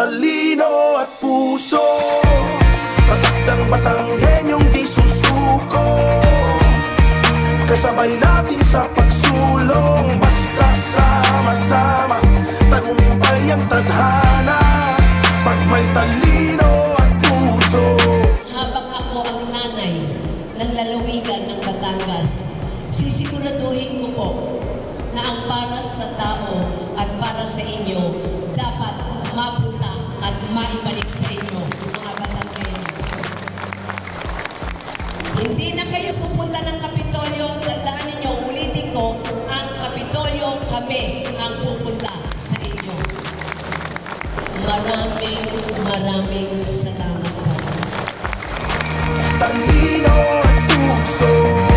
talino at puso, tatak ng Batanggenyong di susuko. Kasabay natin sa pagsulong, basta sama-sama, tagumpay ang tadhana, pag may talino at puso. Habang ako ang nanay ng lalawigan ng Batangas, sisiguraduhin ko po na ang para sa tao at para sa inyo dapat mapunta at maibalik sa inyo, mga Batanggenyo. Hindi na kayo pupunta ng Kapitolyo, tandaan ninyo, ulitin ko, ang Kapitolyo, kami ang pupunta sa inyo. Maraming salamat po. Talino at puso.